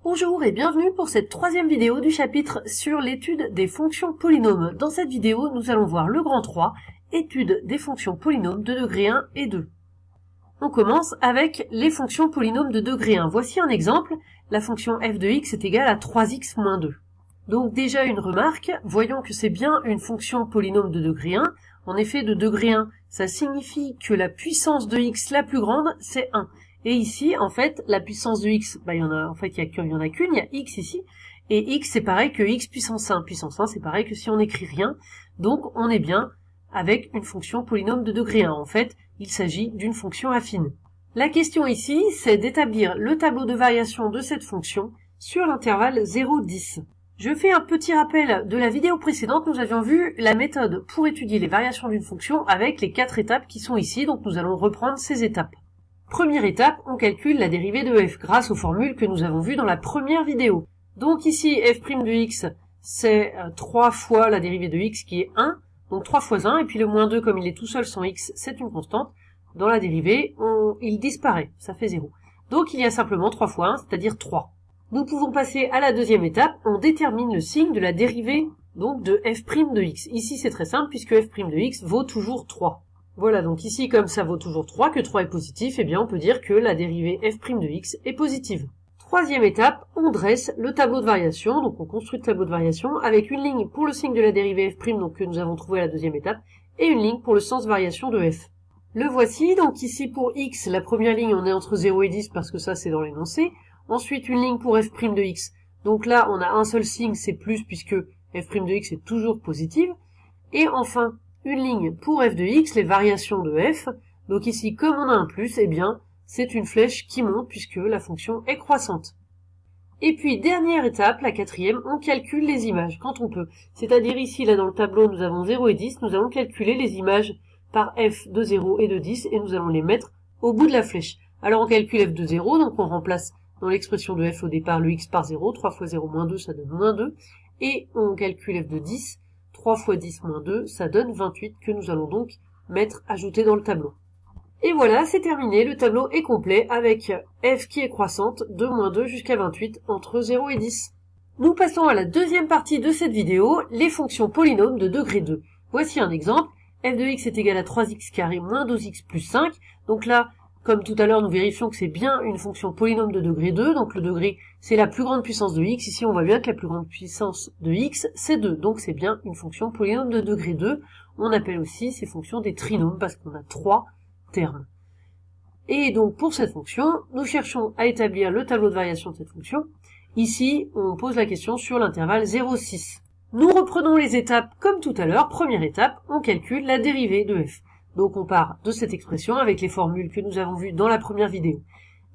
Bonjour et bienvenue pour cette troisième vidéo du chapitre sur l'étude des fonctions polynômes. Dans cette vidéo, nous allons voir le grand 3, étude des fonctions polynômes de degré 1 et 2. On commence avec les fonctions polynômes de degré 1. Voici un exemple, la fonction f de x est égale à 3x moins 2. Donc déjà une remarque, voyons que c'est bien une fonction polynôme de degré 1. En effet, de degré 1, ça signifie que la puissance de x la plus grande, c'est 1. Et ici, en fait, la puissance de x, il y en a qu'une, il y a x ici, et x c'est pareil que x puissance 1. Puissance 1, c'est pareil que si on n'écrit rien. Donc, on est bien avec une fonction polynôme de degré 1. En fait, il s'agit d'une fonction affine. La question ici, c'est d'établir le tableau de variation de cette fonction sur l'intervalle 0,10. Je fais un petit rappel de la vidéo précédente, nous avions vu la méthode pour étudier les variations d'une fonction avec les 4 étapes qui sont ici, donc nous allons reprendre ces étapes. Première étape, on calcule la dérivée de f grâce aux formules que nous avons vues dans la première vidéo. Donc ici, f' de x, c'est 3 fois la dérivée de x qui est 1, donc 3 fois 1, et puis le moins 2, comme il est tout seul sans x, c'est une constante. Dans la dérivée, il disparaît, ça fait 0. Donc il y a simplement 3 fois 1, c'est-à-dire 3. Nous pouvons passer à la deuxième étape, on détermine le signe de la dérivée donc de f' de x. Ici c'est très simple puisque f' de x vaut toujours 3. Voilà, donc ici, comme ça vaut toujours 3, que 3 est positif, eh bien on peut dire que la dérivée f' de x est positive. Troisième étape, on dresse le tableau de variation, donc on construit le tableau de variation avec une ligne pour le signe de la dérivée f', donc que nous avons trouvé à la deuxième étape, et une ligne pour le sens variation de f. Le voici, donc ici pour x, la première ligne, on est entre 0 et 10 parce que ça c'est dans l'énoncé. Ensuite, une ligne pour f' de x, donc là on a un seul signe, c'est plus puisque f' de x est toujours positive. Et enfin, une ligne pour f de x, les variations de f. Donc ici, comme on a un plus, eh bien, c'est une flèche qui monte puisque la fonction est croissante. Et puis, dernière étape, la quatrième, on calcule les images quand on peut. C'est-à-dire ici, là dans le tableau, nous avons 0 et 10, nous allons calculer les images par f de 0 et de 10 et nous allons les mettre au bout de la flèche. Alors on calcule f de 0, donc on remplace dans l'expression de f au départ le x par 0, 3 fois 0 moins 2, ça donne moins 2, et on calcule f de 10, 3 fois 10 moins 2, ça donne 28 que nous allons donc ajouter dans le tableau. Et voilà, c'est terminé, le tableau est complet avec f qui est croissante de moins 2 jusqu'à 28 entre 0 et 10. Nous passons à la deuxième partie de cette vidéo, les fonctions polynômes de degré 2. Voici un exemple, f de x est égal à 3x carré moins 12x plus 5, donc là, comme tout à l'heure, nous vérifions que c'est bien une fonction polynôme de degré 2, donc le degré, c'est la plus grande puissance de x. Ici, on voit bien que la plus grande puissance de x, c'est 2, donc c'est bien une fonction polynôme de degré 2. On appelle aussi ces fonctions des trinômes, parce qu'on a 3 termes. Et donc, pour cette fonction, nous cherchons à établir le tableau de variation de cette fonction. Ici, on pose la question sur l'intervalle 0,6. Nous reprenons les étapes comme tout à l'heure. Première étape, on calcule la dérivée de f. Donc on part de cette expression avec les formules que nous avons vues dans la première vidéo.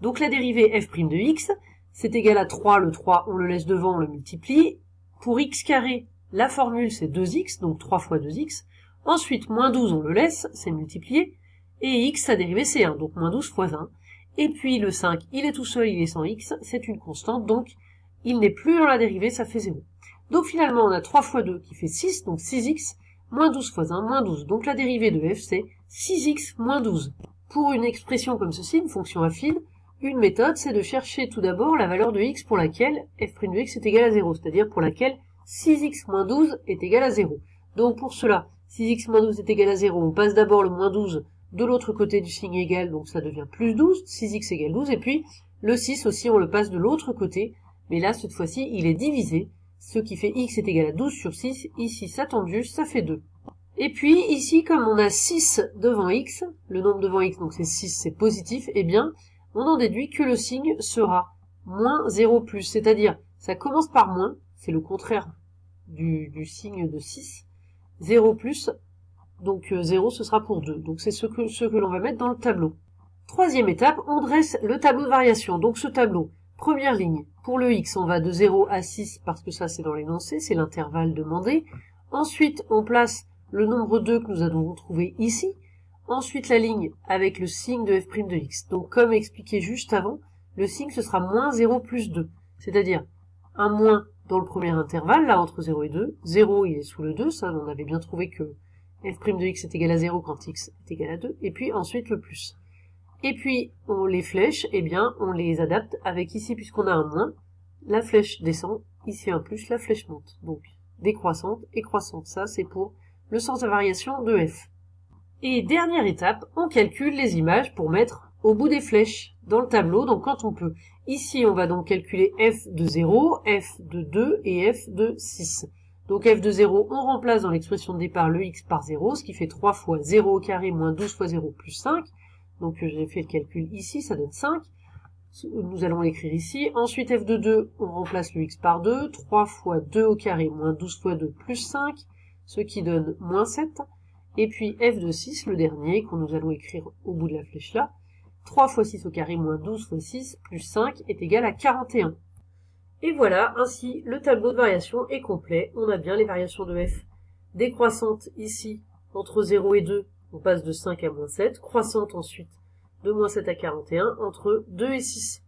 Donc la dérivée f' de x, c'est égal à 3, le 3 on le laisse devant, on le multiplie. Pour x carré, la formule c'est 2x, donc 3 fois 2x. Ensuite, moins 12 on le laisse, c'est multiplié. Et x, sa dérivée c'est 1, donc moins 12 fois 1. Et puis le 5, il est tout seul, il est sans x, c'est une constante, donc il n'est plus dans la dérivée, ça fait 0. Donc finalement on a 3 fois 2 qui fait 6, donc 6x. Moins 12 fois 1, moins 12. Donc la dérivée de f, c'est 6x moins 12. Pour une expression comme ceci, une fonction affine, une méthode, c'est de chercher tout d'abord la valeur de x pour laquelle f' de x est égal à 0, c'est-à-dire pour laquelle 6x moins 12 est égal à 0. Donc pour cela, 6x moins 12 est égal à 0, on passe d'abord le moins 12 de l'autre côté du signe égal, donc ça devient plus 12, 6x égale 12, et puis le 6 aussi, on le passe de l'autre côté, mais là, cette fois-ci, il est divisé, ce qui fait x est égal à 12 sur 6, ici ça tombe juste, ça fait 2. Et puis ici, comme on a 6 devant x, le nombre devant x, donc c'est 6, c'est positif, eh bien, on en déduit que le signe sera moins 0 plus, c'est-à-dire, ça commence par moins, c'est le contraire du signe de 6, 0 plus, donc 0 ce sera pour 2, donc c'est ce que l'on va mettre dans le tableau. Troisième étape, on dresse le tableau de variation, donc ce tableau, première ligne, pour le x, on va de 0 à 6 parce que ça c'est dans l'énoncé, c'est l'intervalle demandé. Ensuite, on place le nombre 2 que nous avons trouvé ici. Ensuite, la ligne avec le signe de f' de x. Donc comme expliqué juste avant, le signe ce sera moins 0 plus 2. C'est-à-dire un moins dans le premier intervalle, là entre 0 et 2. 0 il est sous le 2, ça on avait bien trouvé que f' de x est égal à 0 quand x est égal à 2. Et puis ensuite le plus. Et puis, les flèches, eh bien, on les adapte avec ici, puisqu'on a un moins, la flèche descend, ici un plus, la flèche monte. Donc décroissante et croissante, ça c'est pour le sens de variation de f. Et dernière étape, on calcule les images pour mettre au bout des flèches dans le tableau, donc quand on peut. Ici, on va donc calculer f de 0, f de 2 et f de 6. Donc f de 0, on remplace dans l'expression de départ le x par 0, ce qui fait 3 fois 0 au carré moins 12 fois 0 plus 5. Donc j'ai fait le calcul ici, ça donne 5. Nous allons l'écrire ici. Ensuite, f de 2, on remplace le x par 2. 3 fois 2 au carré moins 12 fois 2 plus 5, ce qui donne moins 7. Et puis f de 6, le dernier, que nous allons écrire au bout de la flèche là. 3 fois 6 au carré moins 12 fois 6 plus 5 est égal à 41. Et voilà, ainsi le tableau de variation est complet. On a bien les variations de f décroissantes ici, entre 0 et 2, on passe de 5 à moins 7. Croissante ensuite, de moins 7 à 41, entre 2 et 6.